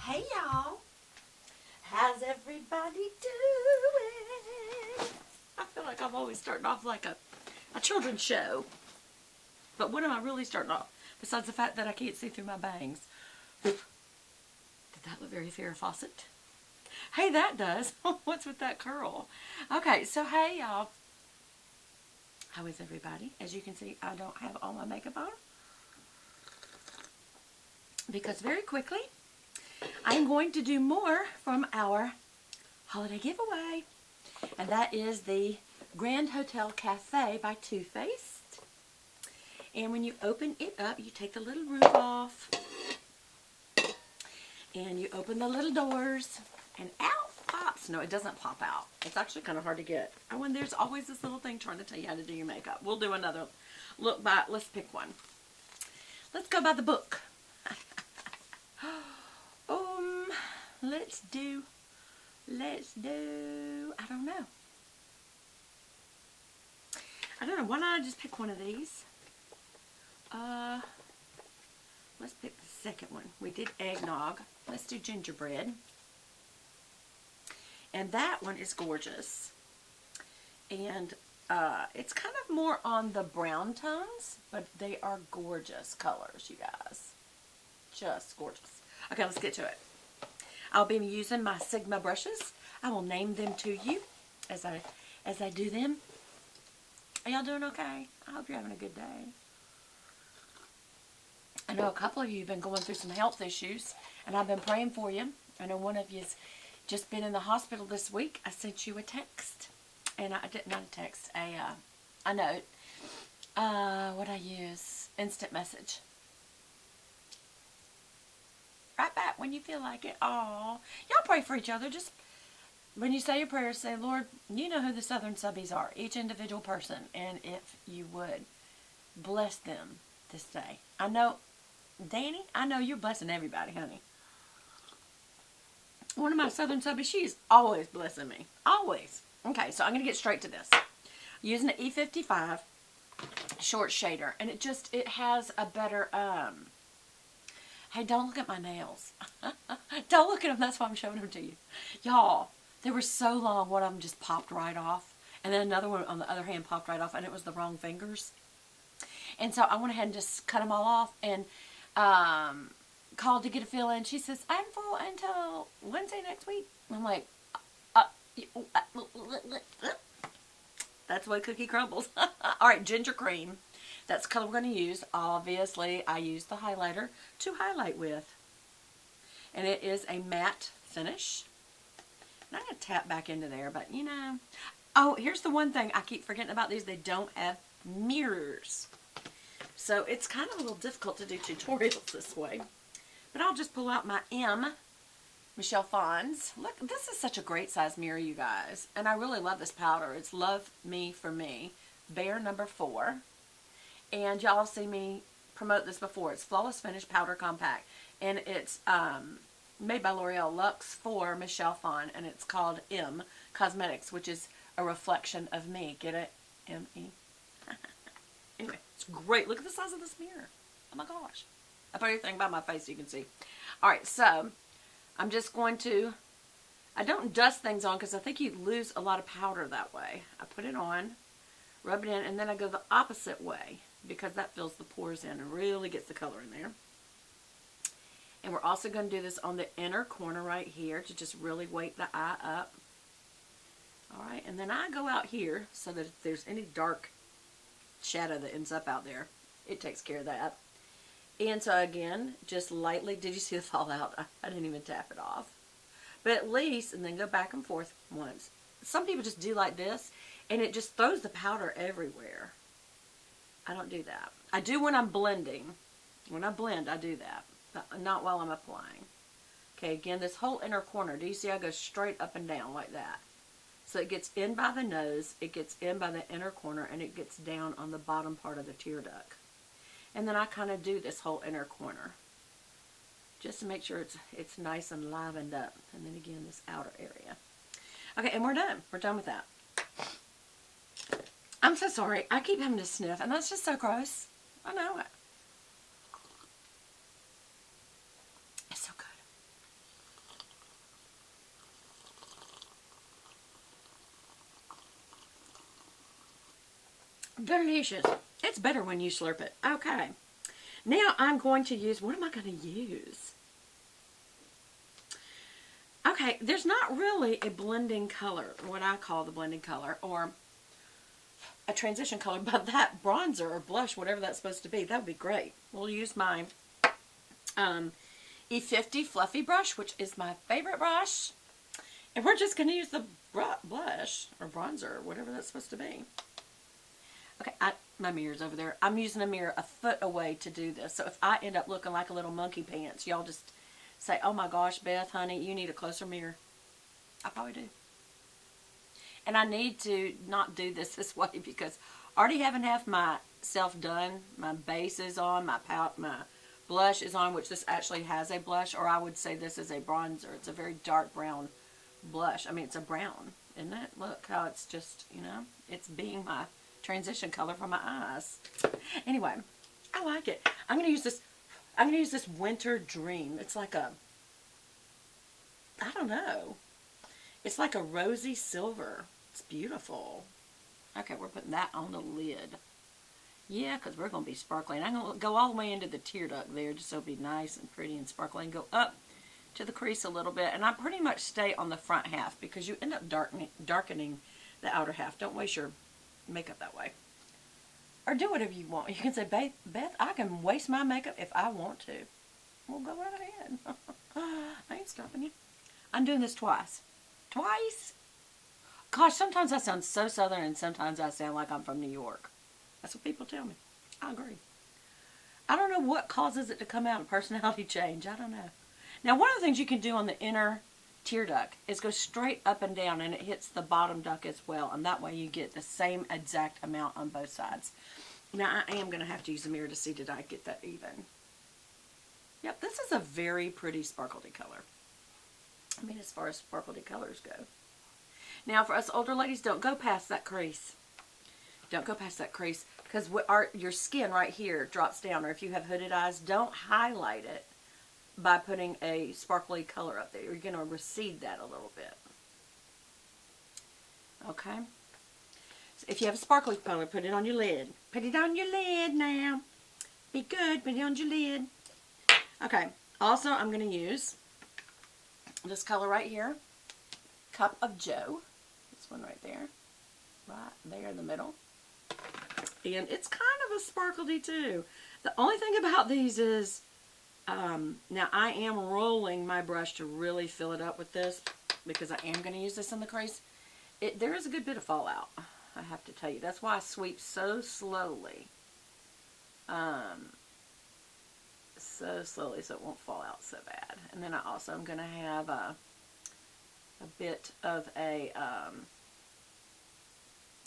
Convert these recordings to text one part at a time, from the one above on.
Hey y'all, how's everybody doing? I feel like I'm always starting off like a children's show. But what am I really starting off? Besides the fact that I can't see through my bangs. Did that look very Farrah Fawcett? Hey, that does. What's with that curl? Okay, so hey y'all. How is everybody? As you can see, I don't have all my makeup on. Because very quickly, I'm going to do more from our holiday giveaway. And that is the Grand Hotel Cafe by Too Faced. And when you open it up, you take the little roof off. And you open the little doors. And out pops. No, it doesn't pop out. It's actually kind of hard to get. Oh, and there's always this little thing trying to tell you how to do your makeup. We'll do another look by. Let's pick one. Let's go by the book. I don't know. Why not I just pick one of these? Let's pick the second one. We did eggnog. Let's do gingerbread. And that one is gorgeous. And it's kind of more on the brown tones, but they are gorgeous colors, you guys. Just gorgeous. Okay, let's get to it. I'll be using my Sigma brushes. I will name them to you as I do them. Are y'all doing okay? I hope you're having a good day. I know a couple of you have been going through some health issues, and I've been praying for you. I know one of you's just been in the hospital this week. I sent you a text, and I did not a text, a note. What I use, instant message. Right back when you feel like it. Aw, y'all pray for each other. Just when you say your prayers, say, Lord, you know who the Southern Subbies are, each individual person, and if you would, bless them this day. I know, Danny, I know you're blessing everybody, honey. One of my Southern Subbies, she's always blessing me. Always. Okay, so I'm going to get straight to this. Using an E55 short shader, and it has a better, hey, don't look at my nails. Don't look at them. That's why I'm showing them to you. Y'all, they were so long, one of them just popped right off. And then another one, on the other hand, popped right off, and it was the wrong fingers. And so I went ahead and just cut them all off and called to get a fill-in. She says, I'm full until Wednesday next week. I'm like, that's the way cookie crumbles. All right, ginger cream. That's the color we're going to use. Obviously, I use the highlighter to highlight with. And it is a matte finish. And I'm going to tap back into there, but you know. Oh, here's the one thing I keep forgetting about these. They don't have mirrors. So it's kind of a little difficult to do tutorials this way. But I'll just pull out my Michelle Phan's. Look, this is such a great size mirror, you guys. And I really love this powder. It's Love Me For Me, Bare number 4. And y'all have seen me promote this before. It's Flawless Finish Powder Compact. And it's made by L'Oreal Luxe for Michelle Phan. And it's called M Cosmetics, which is a reflection of me. Get it? M-E. Anyway, it's great. Look at the size of this mirror. Oh my gosh. I put everything by my face so you can see. Alright, so I'm just going to, I don't dust things on because I think you lose a lot of powder that way. I put it on, rub it in, and then I go the opposite way because that fills the pores in and really gets the color in there. And we're also going to do this on the inner corner right here to just really wake the eye up. Alright, and then I go out here so that if there's any dark shadow that ends up out there, it takes care of that. And so again, just lightly, did you see the fallout? I didn't even tap it off. But at least, and then go back and forth once. Some people just do like this, and it just throws the powder everywhere. I don't do that. I do when I'm blending. When I blend, I do that. But not while I'm applying. Okay, again, this whole inner corner, do you see I go straight up and down like that? So it gets in by the nose, it gets in by the inner corner, and it gets down on the bottom part of the tear duct. And then I kind of do this whole inner corner. Just to make sure it's nice and livened up. And then again, this outer area. Okay, and we're done. We're done with that. I'm so sorry. I keep having to sniff, and that's just so gross. I know it. It's so good. Delicious. It's better when you slurp it. Okay. Now I'm going to use, what am I going to use? Okay, there's not really a blending color, what I call the blending color, or a transition color, but that bronzer or blush, whatever that's supposed to be, that would be great. We'll use my E50 Fluffy brush, which is my favorite brush. And we're just going to use the blush or bronzer, or whatever that's supposed to be. Okay, my mirror's over there. I'm using a mirror a foot away to do this. So if I end up looking like a little monkey pants, y'all just say, oh my gosh, Beth, honey, you need a closer mirror. I probably do. And I need to not do this way because I already haven't half myself done. My base is on, my blush is on, which this actually has a blush, or I would say this is a bronzer. It's a very dark brown blush. I mean, it's a brown, isn't it? Look how it's just, you know, it's being my transition color for my eyes. Anyway, I like it. I'm going to use this Winter Dream. It's like a, I don't know. It's like a rosy silver. It's beautiful. Okay, we're putting that on the lid. Yeah, because we're going to be sparkling. I'm going to go all the way into the tear duct there just so it'll be nice and pretty and sparkling. Go up to the crease a little bit. And I pretty much stay on the front half because you end up darkening the outer half. Don't waste your makeup that way. Or do whatever you want. You can say, Beth, I can waste my makeup if I want to. Well, go right ahead. I ain't stopping you. I'm doing this twice. Twice? Gosh, sometimes I sound so Southern and sometimes I sound like I'm from New York. That's what people tell me. I agree. I don't know what causes it to come out, a personality change. I don't know. Now, one of the things you can do on the inner tear duct is go straight up and down, and it hits the bottom duct as well, and that way you get the same exact amount on both sides. Now, I am going to have to use a mirror to see did I get that even. Yep, this is a very pretty sparkly color. I mean, as far as sparkly colors go. Now, for us older ladies, don't go past that crease. Don't go past that crease because your skin right here drops down, or if you have hooded eyes, don't highlight it by putting a sparkly color up there. You're going to recede that a little bit. Okay? So if you have a sparkly color, put it on your lid. Put it on your lid now. Be good. Put it on your lid. Okay. Also, I'm going to use this color right here. Cup of Joe. This one right there. Right there in the middle. And it's kind of a sparkly too. The only thing about these is, now I am rolling my brush to really fill it up with this because I am going to use this in the crease. There is a good bit of fallout, I have to tell you. That's why I sweep so slowly. So slowly so it won't fall out so bad. And then I also am going to have a bit of a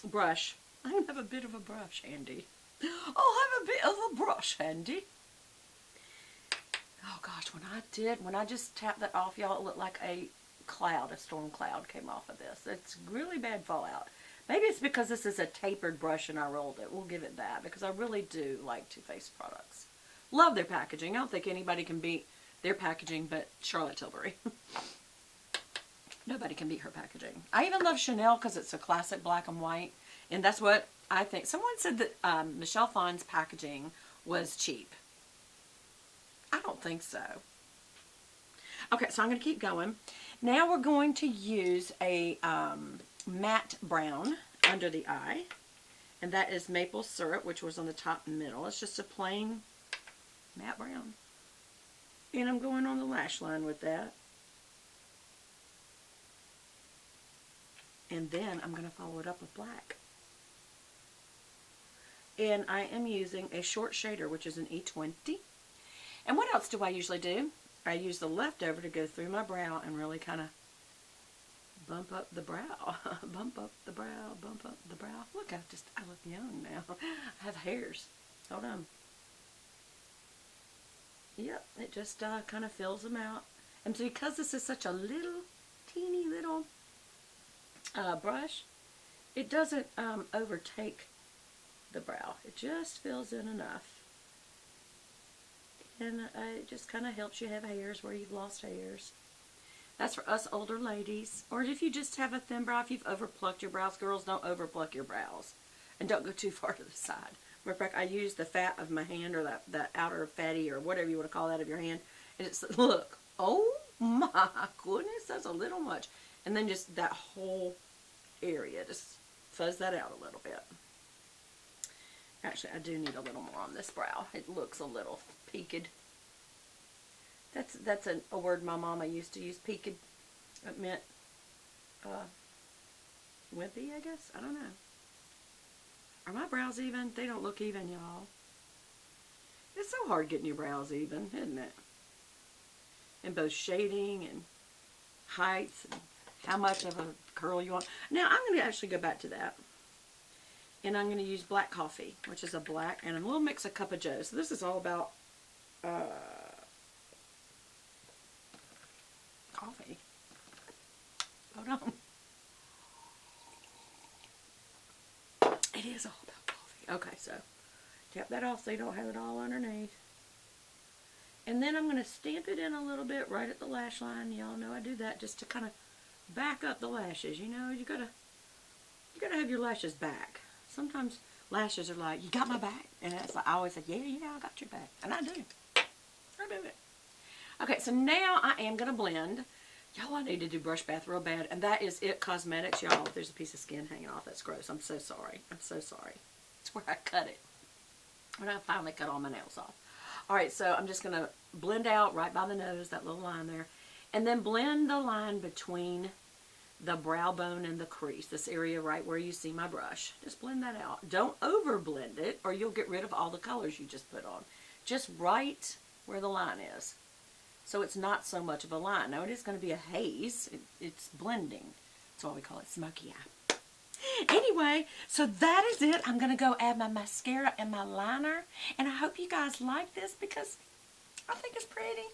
brush. I have a bit of a brush handy. I'll have a bit of a brush handy. Oh gosh, when I just tapped that off, y'all, it looked like a cloud, a storm cloud came off of this. It's really bad fallout. Maybe it's because this is a tapered brush and I rolled it. We'll give it that because I really do like Too Faced products. Love their packaging. I don't think anybody can beat their packaging but Charlotte Tilbury. Nobody can beat her packaging. I even love Chanel because it's a classic black and white. And that's what I think. Someone said that Michelle Phan's packaging was cheap. I don't think so. Okay, so I'm going to keep going. Now we're going to use a matte brown under the eye. And that is maple syrup, which was on the top and middle. It's just a plain matte brown. And I'm going on the lash line with that. And then I'm going to follow it up with black. And I am using a short shader, which is an E20. And what else do I usually do? I use the leftover to go through my brow and really kind of bump up the brow. Bump up the brow, bump up the brow. Look, I look young now. I have hairs. Hold on. Yep, it just kind of fills them out. And so because this is such a little, teeny little brush, it doesn't overtake the brow. It just fills in enough. And it just kind of helps you have hairs where you've lost hairs. That's for us older ladies. Or if you just have a thin brow, if you've overplucked your brows. Girls, don't overpluck your brows. And don't go too far to the side. Matter of fact, I use the fat of my hand, or that outer fatty, or whatever you want to call that of your hand. And it's, look, oh my goodness, that's a little much. And then just that whole area, just fuzz that out a little bit. Actually, I do need a little more on this brow. It looks a little peaked. That's a word my mama used to use, peaked. It meant wimpy, I guess. I don't know. Are my brows even? They don't look even, y'all. It's so hard getting your brows even, isn't it? In both shading and heights and how much of a curl you want. Now, I'm going to actually go back to that. And I'm going to use black coffee, which is a black, and a little mix of cup of joe. So this is all about coffee. Hold on. It is all about coffee. Okay, so tap that off so you don't have it all underneath. And then I'm going to stamp it in a little bit right at the lash line. Y'all know I do that just to kind of back up the lashes. You know, you gotta have your lashes back. Sometimes lashes are like, you got my back? And it's like, I always say, yeah, I got your back. And I do. I do it. Okay, so now I am going to blend. Y'all, I need to do brush bath real bad. And that is It Cosmetics, y'all. There's a piece of skin hanging off. That's gross. I'm so sorry. I'm so sorry. It's where I cut it. When I finally cut all my nails off. Alright, so I'm just going to blend out right by the nose, that little line there. And then blend the line between the brow bone and the crease. This area right where you see my brush. Just blend that out. Don't over blend it or you'll get rid of all the colors you just put on. Just right where the line is. So it's not so much of a line. Now it is going to be a haze. It's blending. That's why we call it smoky eye. Anyway, so that is it. I'm going to go add my mascara and my liner. And I hope you guys like this because I think it's pretty.